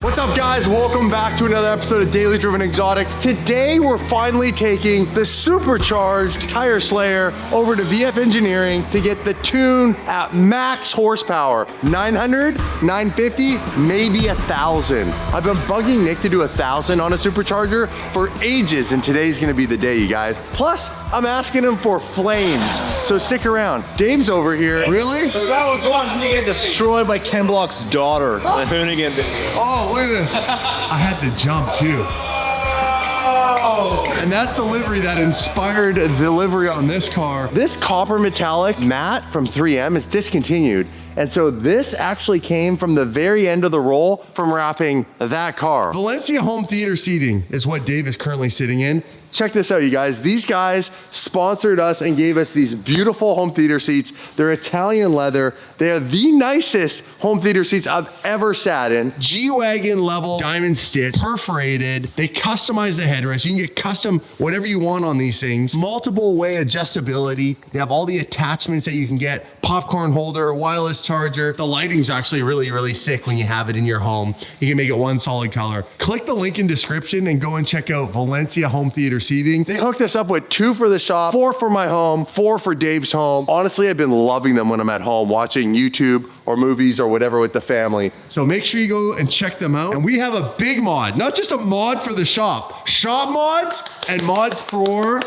What's up, guys? Welcome back to another episode of Daily Driven Exotics. Today, we're finally taking the supercharged Tire Slayer over to VF Engineering to get the tune at max horsepower. 900, 950, maybe 1,000. I've been bugging Nick to do 1,000 on a supercharger for ages, and today's gonna be the day, you guys. Plus, I'm asking him for flames, so stick around. Dave's over here. Really? That was watching me get destroyed by Ken Block's daughter. The Hoonigan. Oh, look at this. I had to jump too. And that's the livery that inspired the livery on this car. This copper metallic matte from 3M is discontinued. And so this actually came from the very end of the roll from wrapping that car. Valencia home theater seating is what Dave is currently sitting in. Check this out, you guys. These guys sponsored us and gave us these beautiful home theater seats. They're Italian leather. They are the nicest home theater seats I've ever sat in. G-Wagon level, diamond stitch, perforated. They customize the headrest. You can get custom whatever you want on these things. Multiple way adjustability. They have all the attachments that you can get. Popcorn holder, wireless charger. The lighting's actually really, really sick when you have it in your home. You can make it one solid color. Click the link in description and go and check out Valencia home theater seating. They hooked us up with 2 for the shop, 4 for my home, 4 for Dave's home. Honestly, I've been loving them when I'm at home watching YouTube or movies or whatever with the family. So make sure you go and check them out. And we have a big mod, not just a mod for the shop. Shop mods and mods for,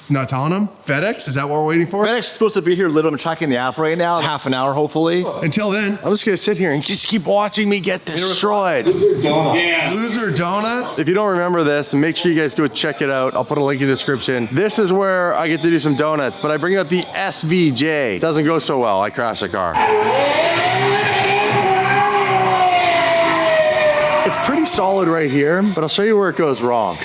not telling them, FedEx, is that what we're waiting for? FedEx is supposed to be here literally. I'm tracking the app right now. Half an hour, hopefully. Until then, I'm just gonna sit here and just keep watching me get destroyed. Loser Donuts. Yeah. Loser Donuts. If you don't remember this, make sure you guys go check it out. I'll put a link in the description. This is where I get to do some donuts, but I bring out the SVJ. Doesn't go so well. I crash the car. It's pretty solid right here, but I'll show you where it goes wrong.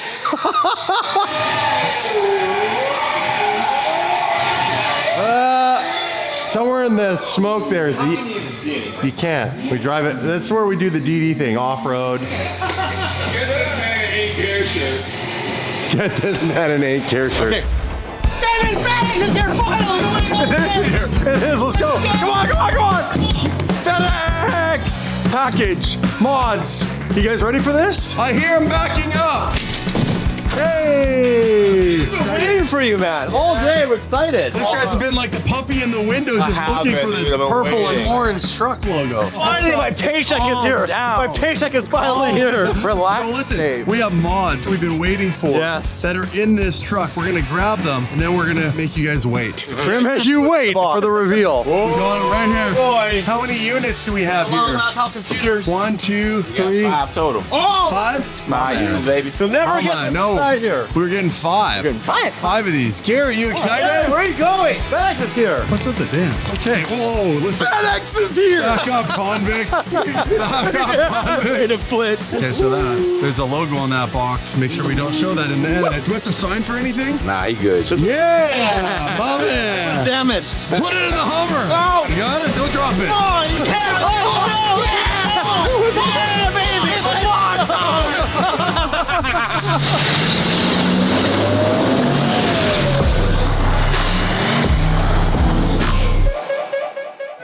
Somewhere in the smoke there is you can't. We drive it. That's where we do the DD thing, off-road. Get this man an 8-care shirt. Get this man an 8-care shirt. Okay. FedEx is here finally! It is here. It is. Let's go. Come on, come on, come on. FedEx package mods. You guys ready for this? I hear him backing up. Hey! I'm waiting for you, man. All day, we're excited. This guy's been like the puppy in the window, just looking for this purple and orange truck logo. Finally, my paycheck is here. My paycheck is finally here. Relax. So listen, we have mods we've been waiting for that are in this truck. We're gonna grab them and then we're gonna make you guys wait. We're gonna make you wait for the reveal. We're going right here. Boy. How many units do we have here? Laptop computers. 1, 2, 3. 5 total. Oh! 5? My units, baby. You'll never get inside here. We're getting 5. We're getting 5. 5 of these. Gary, you excited? Hey, where are you going? FedEx is here. What's with the dance? Okay, whoa, listen. FedEx is here! Back up, convict. Back up, convict. Okay, so there's a logo on that box. Make sure we don't show that in the edit. Do we have to sign for anything? Nah, you good. Yeah! Love it! It's damaged. Put it in the Hummer! Oh! You got it? Don't drop it. Oh, you can't! Oh, no! Yeah, baby!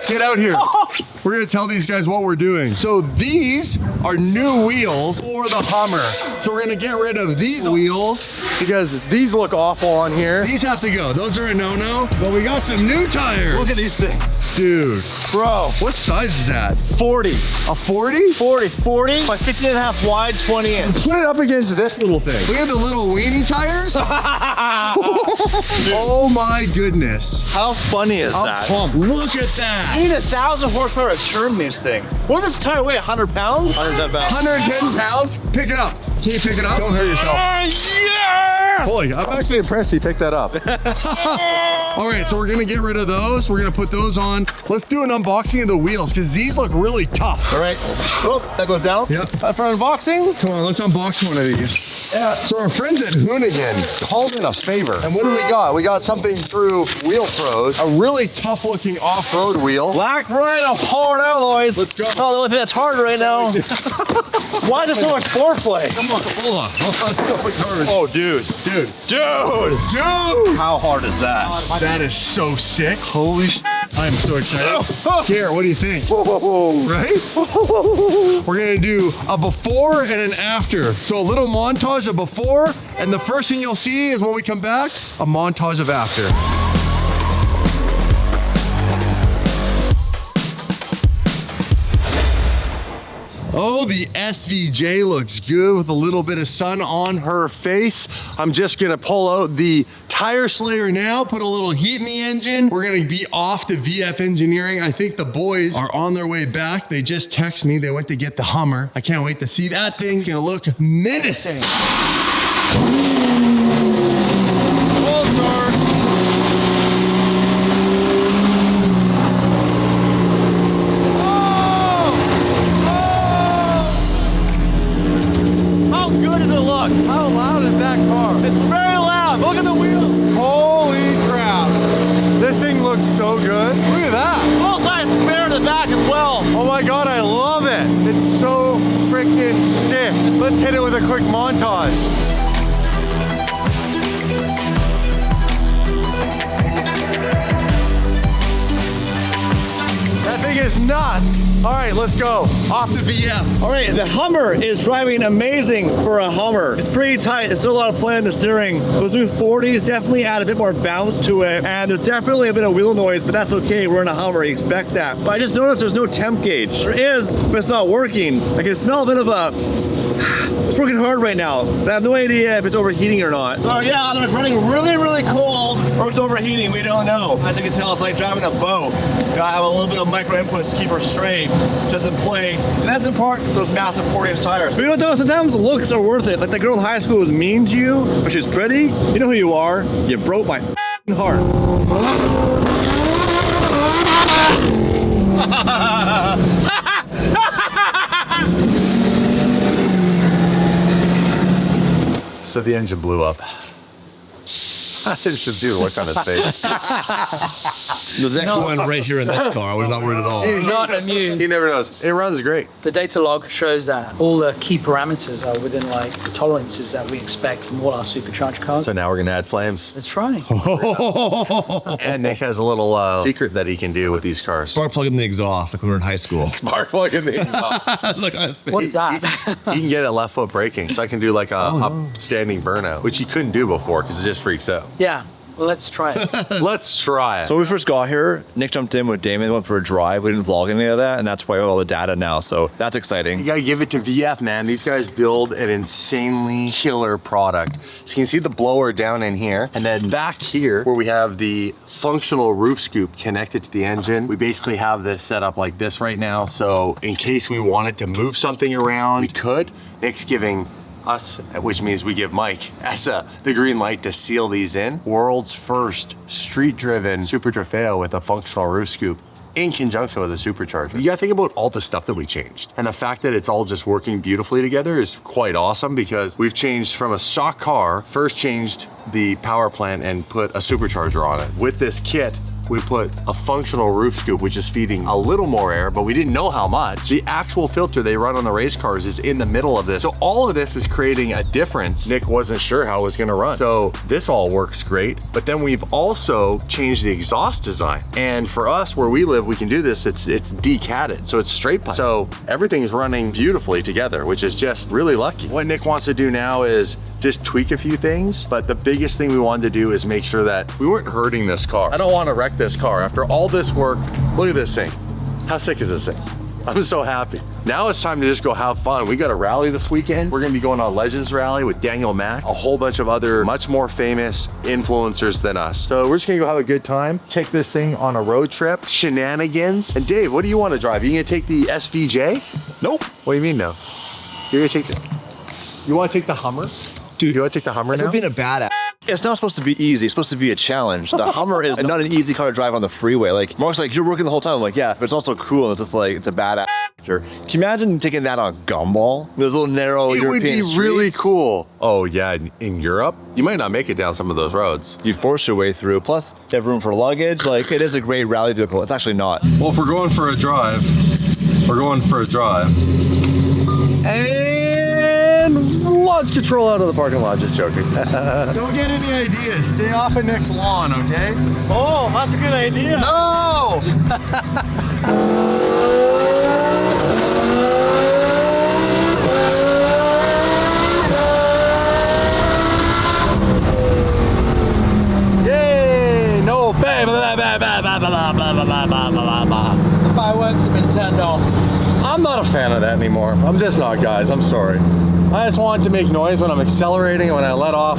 Get out here. We're gonna tell these guys what we're doing. So these are new wheels for the Hummer. So we're gonna get rid of these wheels because these look awful on here. These have to go. Those are a no-no, but we got some new tires. Look at these things. Dude. Bro. What size is that? 40. A 40? 40 by 15 and a half wide, 20 inch. Put it up against this little thing. Look at the little weenie tires. Oh my goodness. How funny is that? Pumped. Look at that. You need 1,000 horsepower to turn these things. What does this tire weigh? 100 pounds? 110 pounds. 110 pounds? Pick it up. Can you pick it up? Don't hurt yourself. Yeah! Boy, I'm actually impressed he picked that up. All right, so we're gonna get rid of those. We're gonna put those on. Let's do an unboxing of the wheels because these look really tough. All right. Oh, that goes down. Yep. For unboxing. Come on, let's unbox one of these. Yeah. So our friends at Hoonigan called in a favor. And what do we got? We got something through Wheel Pros, a really tough looking off-road wheel. Black Rhino hard alloys. Let's go. Oh, the only thing that's hard right now. Why is there so much foreplay? Come on, hold on. Oh, dude. Dude. Dude. Dude. How hard is that? That is so sick. Holy sh**. I am so excited. Garrett, what do you think? Right? We're gonna do a before and an after. So a little montage of before, and the first thing you'll see is when we come back, a montage of after. Oh, the SVJ looks good with a little bit of sun on her face. I'm just gonna pull out the tire slayer now, put a little heat in the engine. We're gonna be off to VF Engineering. I think the boys are on their way back. They just texted me, they went to get the Hummer. I can't wait to see that thing's gonna look menacing. Full start. How loud is that car? It's very loud. Look at the wheels. Holy crap. This thing looks so good. Look at that. Full-size spare in the back as well. Oh my God, I love it. It's so freaking sick. Let's hit it with a quick montage. That thing is nuts. All right, let's go. Off to VF. All right, the Hummer is driving amazing for a Hummer. It's pretty tight. There's still a lot of play in the steering. Those new 40s definitely add a bit more bounce to it, and there's definitely a bit of wheel noise, but that's okay. We're in a Hummer, you expect that. But I just noticed there's no temp gauge. There is, but it's not working. I can smell a bit of a... It's working hard right now, but I have no idea if it's overheating or not. So yeah, either it's running really, really cold or it's overheating. We don't know. As you can tell, it's like driving a boat. You gotta have a little bit of micro inputs to keep her straight, doesn't play. And that's in part those massive 40-inch tires. But you know what though? Sometimes looks are worth it. Like the girl in high school was mean to you, but she's pretty. You know who you are. You broke my heart. So the engine blew up. I should do the look on his face. The next one right here in this car. I was not worried at all. Not amused. He never knows. It runs great. The data log shows that all the key parameters are within like the tolerances that we expect from all our supercharged cars. So now we're gonna add flames. Let's try. And Nick has a little secret that he can do with these cars. Spark plug in the exhaust like when we were in high school. Spark plug in the exhaust. Look on his face. What's that? You can get it left foot braking, so I can do like a upstanding burnout, which you couldn't do before because it just freaks out. Yeah, let's try it. Let's try it. So when we first got here, Nick jumped in with Damon, went for a drive. We didn't vlog any of that, and that's why we have all the data now. So that's exciting. You gotta give it to VF, man. These guys build an insanely killer product. So you can see the blower down in here, and then back here where we have the functional roof scoop connected to the engine, we basically have this set up like this right now. So in case we wanted to move something around, we could. Nick's giving us, which means we give Mike the green light to seal these in. World's first street-driven Super Trofeo with a functional roof scoop in conjunction with a supercharger. You gotta think about all the stuff that we changed. And the fact that it's all just working beautifully together is quite awesome because we've changed from a stock car, first changed the power plant and put a supercharger on it. With this kit, we put a functional roof scoop, which is feeding a little more air, but we didn't know how much. The actual filter they run on the race cars is in the middle of this. So all of this is creating a difference. Nick wasn't sure how it was gonna run. So this all works great, but then we've also changed the exhaust design. And for us, where we live, we can do this, it's decatted, so it's straight pipe. So everything is running beautifully together, which is just really lucky. What Nick wants to do now is just tweak a few things, but the biggest thing we wanted to do is make sure that we weren't hurting this car. I don't want to wreck this car. After all this work, look at this thing. How sick is this thing? I'm so happy. Now it's time to just go have fun. We got a rally this weekend. We're gonna be going on Legends Rally with Daniel Mack, a whole bunch of other much more famous influencers than us. So we're just gonna go have a good time, take this thing on a road trip, shenanigans. And Dave, what do you want to drive? You gonna take the SVJ? Nope. What do you mean no? You're gonna take the, you wanna take the Hummer? Dude, you wanna take the Hummer now? You're being a badass. It's not supposed to be easy. It's supposed to be a challenge. The Hummer is not an easy car to drive on the freeway. Like, Mark's like, you're working the whole time. I'm like, yeah, but it's also cool. And it's just like, it's a badass. Can you imagine taking that on Gumball? Those little narrow European It would be really streets? cool. Oh yeah, in Europe, you might not make it down some of those roads. You force your way through. Plus, you have room for luggage. Like, it is a great rally vehicle. It's actually not. Well, if we're going for a drive, we're going for a drive. And wants control out of the parking lot, just joking. Don't get any ideas. Stay off of Nick's lawn, okay? Oh, that's a good idea. No! Yay! No, blah, blah, blah, blah, blah, blah, blah, blah, blah, blah, blah. The fireworks have been turned off. I'm not a fan of that anymore. I'm just not, guys. I'm sorry. I just want to make noise when I'm accelerating and when I let off.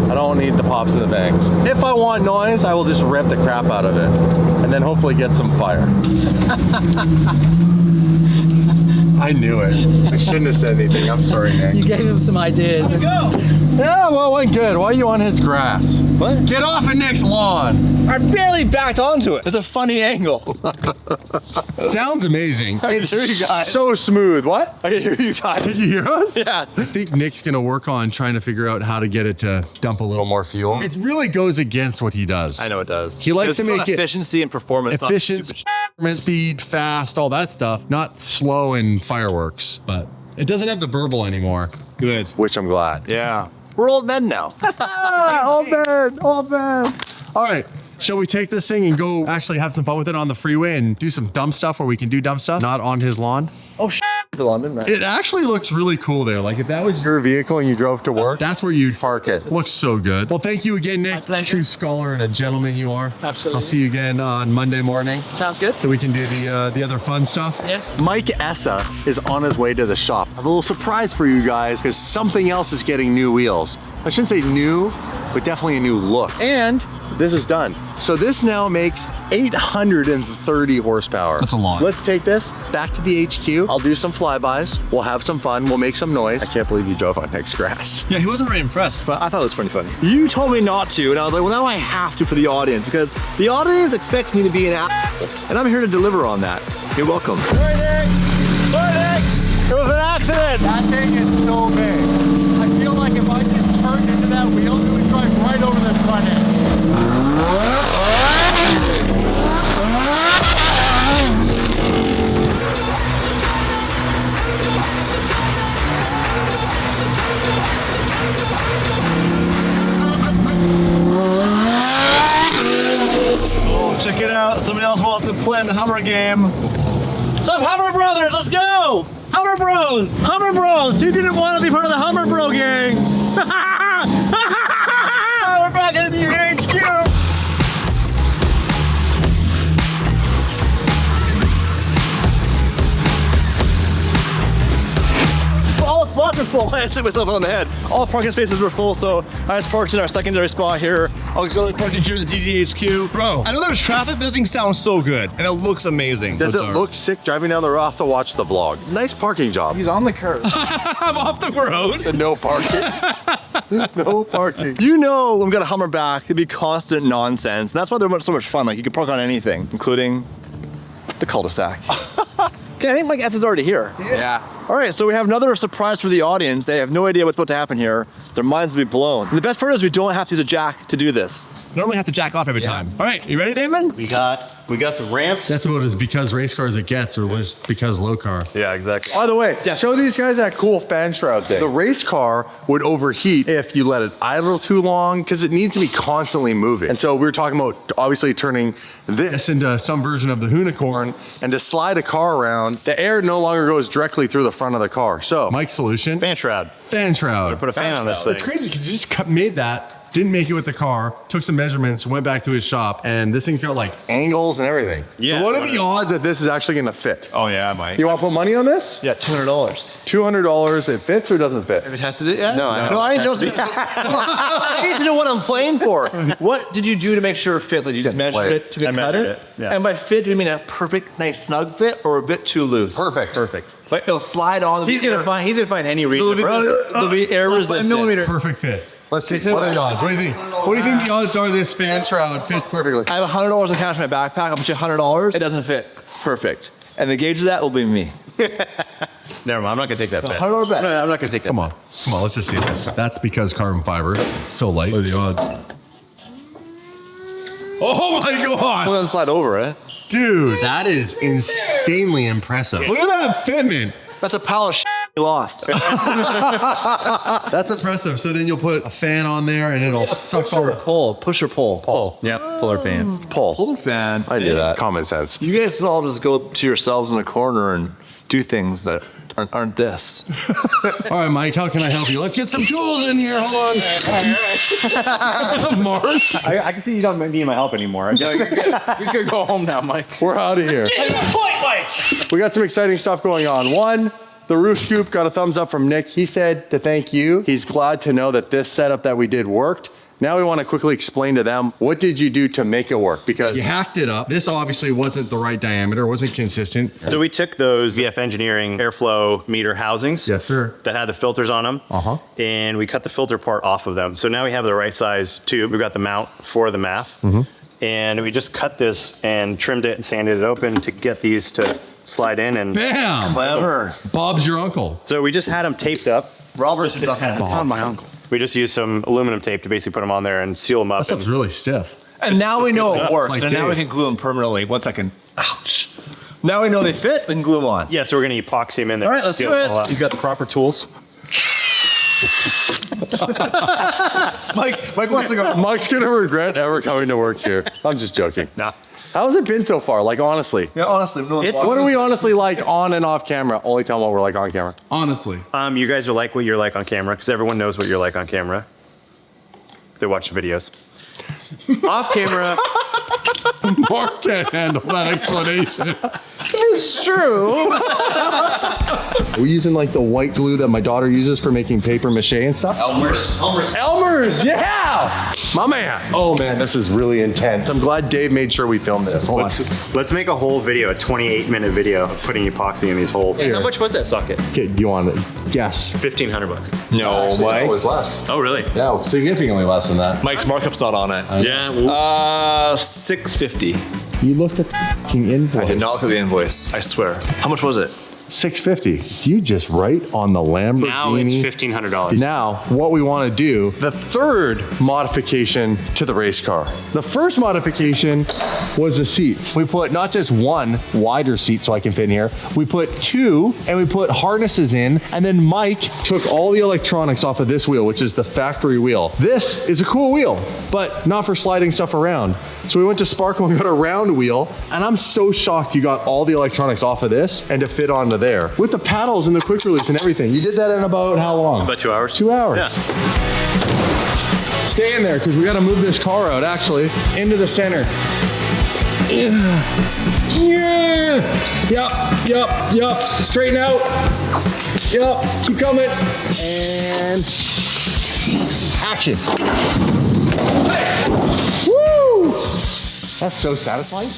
I don't need the pops and the bangs. If I want noise, I will just rip the crap out of it and then hopefully get some fire. I knew it. I shouldn't have said anything. I'm sorry, Nick. You gave him some ideas. Go. Yeah, well, it went good. Why are you on his grass? What? Get off of Nick's lawn. I barely backed onto it. It's a funny angle. Sounds amazing. I can hear you guys. So smooth. What? I can hear you guys. Did you hear us? Yes. I think Nick's gonna work on trying to figure out how to get it to dump a little more fuel. It really goes against what he does. I know it does. He likes It's to make about it efficiency and performance. not efficient, stupid speed, fast, all that stuff. Not slow and fireworks, but it doesn't have the burble anymore. Good. Which I'm glad. Yeah. We're old men now. All bad. All bad. All right, shall we take this thing and go actually have some fun with it on the freeway and do some dumb stuff where we can do dumb stuff, not on his lawn? Oh, London, man. It actually looks really cool there. Like if that was Your vehicle and you drove to work? that's where you'd Park it. Looks so good. Well, thank you again, Nick. My pleasure. True scholar and a gentleman you are. Absolutely. I'll see you again on Monday morning Sounds good. so we can do the other fun stuff. Yes. Mike Essa is on his way to the shop. I have a little surprise for you guys because something else is getting new wheels. I shouldn't say new, but definitely a new look. And this is done. So this now makes 830 horsepower. That's a lot. Let's take this back to the HQ. I'll do some flybys. We'll have some fun. We'll make some noise. I can't believe you drove on Nick's grass. Yeah, he wasn't very impressed, but I thought it was pretty funny. You told me not to, and I was like, well, now I have to for the audience, because the audience expects me to be an asshole, and I'm here to deliver on that. You're welcome. Sorry, Nick. Sorry, Nick. It was an accident. That thing is so big. I feel like if I just turned into that wheel, it would drive right over this front end. Check it out. Somebody else wants to play in the Hummer game. What's up, Hummer Brothers? Let's go! Hummer Bros! Hummer Bros! Who didn't want to be part of the Hummer Bro gang? We're back in the HQ! All the spots are full. I hit myself on the head. All the parking spaces were full, so I just parked in our secondary spot here. I was going to park here in the DDHQ. Bro, I know there's traffic, but the thing sounds so good, and it looks amazing. Does it look sick driving down the road? I'll have to watch the vlog. Nice parking job. He's on the curb. I'm off the road. No parking. No parking. You know, when we got a Hummer back, it'd be constant nonsense. And that's why they're so much fun. Like, you can park on anything, including the cul-de-sac. Okay, I think Mike S is already here. Yeah. All right, so we have another surprise for the audience. They have no idea what's about to happen here. Their minds will be blown. And the best part is we don't have to use a jack to do this. Normally have to jack off every time. All right, you ready, Damon? We got some ramps. That's about as because race cars it gets, or was because low car. Yeah, exactly. By the way, show these guys that cool fan shroud thing. The race car would overheat if you let it idle too long because it needs to be constantly moving. And so we were talking about obviously turning this Into some version of the Unicorn. and to slide a car around, the air no longer goes directly through the front of the car. So Mike's solution, Fan shroud. fan shroud. Put a fan on this thing. It's crazy because you just made that, didn't make it with the car, took some measurements, went back to his shop, and this thing's got like, angles and everything. Yeah. So what are the odds that this is actually gonna fit? Oh yeah, I might. You wanna put money on this? Yeah, $200. $200, it fits or doesn't fit? Have you tested it yet? No, I haven't. No, I didn't know. I need to know what I'm playing for. What did you do to make sure it fit? Like you just measured play it to I cut measured it? it, yeah. And by fit, do you mean a perfect, nice, snug fit or a bit too loose? Perfect. Perfect. But it'll slide on. He's gonna find any reason. There'll be air resistance. perfect fit. Let's see, what are the odds? What do you think? What do you think the odds are this fan shroud fits perfectly? I have $100 in cash in my backpack. I'll put you $100. It doesn't fit. Perfect. And the gauge of that will be me. Never mind. I'm not gonna take that bet. $100 bet. No, I'm not gonna take that. Come on, let's just see this. That's because carbon fiber, so light. What are the odds? Oh my I'm god! gonna slide over it. Dude, that is insanely impressive. Look at that fitment. That's a pile of shit. lost. That's impressive. So then you'll put a fan on there and it'll suck all the Push or pull. Yep, fuller fan. Pull. Fan. I do that. Common sense. You guys all just go to yourselves in a corner and do things that aren't this. All right, Mike, how can I help you? Let's get some tools in here. Hold on. Mark. I can see you don't need my help anymore. No, you're good. We could go home now, Mike. We're out of here. Get to the point, Mike. We got some exciting stuff going on. One, the roof scoop got a thumbs up from Nick. He said to thank you. He's glad to know that this setup that we did worked. Now we want to quickly explain to them, what did you do to make it work? Because You hacked it up. This obviously wasn't the right diameter, wasn't consistent. So we took those VF Engineering airflow meter housings. Yes, sir. That had the filters on them. And we cut the filter part off of them. So now we have the right size tube. We've got the mount for the MAF. And we just cut this and trimmed it and sanded it open to get these to slide in. And Bam! Clever. Bob's your uncle. so we just had them taped up. Robert's That's not my uncle. We just used some aluminum tape to basically put them on there and seal them up. That stuff's really stiff. And now we know it works. Like and now we Dave. can glue them permanently. 1 second. Ouch. Now we know they fit, we can glue them on. Yeah, so we're gonna epoxy them in there. All right, let's seal do it. all up. He's got the proper tools. Mike wants to go. Mike's going to regret ever coming to work here. I'm just joking. Nah. How's it been so far? Like, honestly. Yeah, honestly, no one's What are we honestly like on and off camera? Only time when we're like on camera. Honestly. You guys are like what you're like on camera, because everyone knows what you're like on camera. They watch the videos. Off camera, Mark can't handle that explanation. It's true. We're using like the white glue that my daughter uses for making paper mache and stuff. Elmer's, yeah! My man. Oh man, this is really intense. I'm glad Dave made sure we filmed this. Hold on. let's make a whole video, a 28-minute video of putting epoxy in these holes. Here. How much was that socket? Okay, do you want to guess? $1,500. No, Mike. It was less. Oh, really? Yeah, significantly less than that. Mike's markup's not on it. Yeah. Well, $650. You looked at the fucking invoice. I did not look at the invoice. I swear. How much was it? $650. You just write on the Lamborghini. now it's $1,500. Now, what we want to do, the third modification to the race car. The first modification was the seats. We put not just one wider seat so I can fit in here, we put two and we put harnesses in, and then Mike took all the electronics off of this wheel, which is the factory wheel. This is a cool wheel, but not for sliding stuff around. So we went to Sparkle and got a round wheel, and I'm so shocked you got all the electronics off of this and to fit onto there. With the paddles and the quick release and everything. You did that in about how long? About 2 hours. 2 hours. Yeah. Stay in there, because we got to move this car out, actually, into the center. Yeah. Yup. Straighten out. Yup. Keep coming. And action. Woo! That's so satisfying.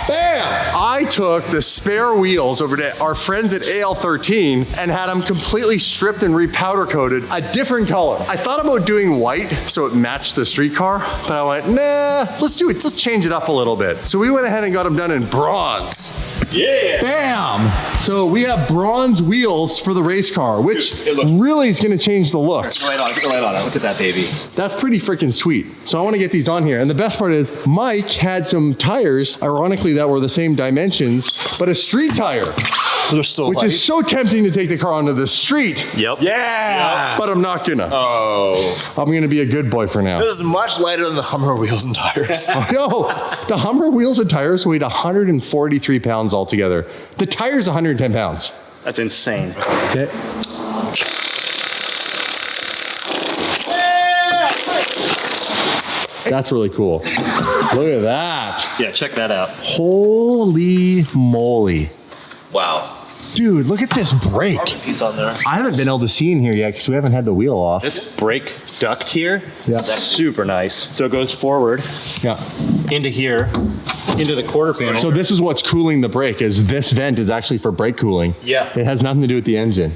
Bam! I took the spare wheels over to our friends at AL13 and had them completely stripped and repowder coated a different color. I thought about doing white so it matched the street car, but I went, nah, let's do it. Let's change it up a little bit. So we went ahead and got them done in bronze. Yeah. Bam! So we have bronze wheels for the race car, which really is gonna change the look. Get the light on it. Look at that baby. That's pretty freaking sweet. So I want to get these on here. And the best part is Mike had some tires, ironically, that were the same dimensions, but a street tire, They're so which light. is so tempting to take the car onto the street. Yep. Yeah. But I'm not gonna. Oh. I'm gonna be a good boy for now. This is much lighter than the Hummer wheels and tires. Yo, the Hummer wheels and tires weighed 143 pounds altogether. The tire's 110 pounds. That's insane. Okay. That's really cool. Look at that. Yeah, check that out. Holy moly. Wow. Dude, look at this brake. Piece on there. I haven't been able to see in here yet because we haven't had the wheel off. This brake duct here, Yeah. that's super nice. So it goes forward Yeah. into here, into the quarter panel. So this is what's cooling the brake, is this vent is actually for brake cooling. Yeah. It has nothing to do with the engine.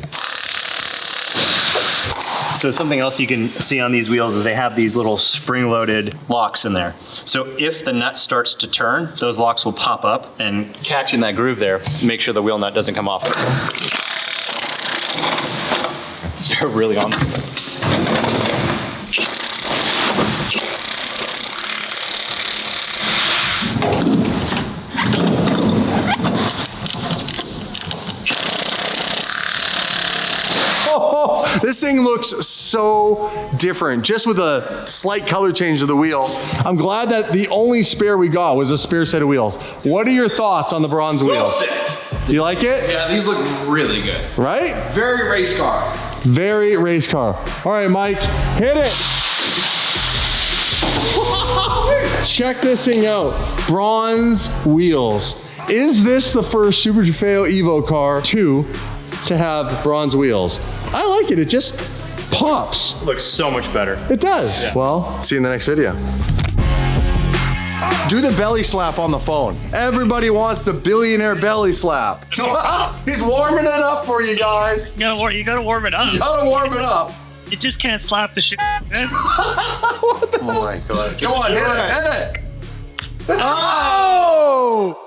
So something else you can see on these wheels is they have these little spring-loaded locks in there. So if the nut starts to turn, those locks will pop up and catch in that groove there. Make sure the wheel nut doesn't come off. They're really on. This thing looks so different, just with a slight color change of the wheels. I'm glad that the only spare we got was a spare set of wheels. What are your thoughts on the bronze wheels? You like it? Yeah, these look really good. Right? Very race car. Very race car. All right, Mike, hit it. Check this thing out. Bronze wheels. Is this the first Super Trofeo Evo car 2 to have bronze wheels? I like it. It just pops. Looks so much better. It does. Yeah. Well, see you in the next video. Do the belly slap on the phone. Everybody wants the billionaire belly slap. He's warming it up for you guys. You gotta warm it up. You gotta warm it up. You just can't slap the shit. Man. Oh my God. Come on, hit it. Oh!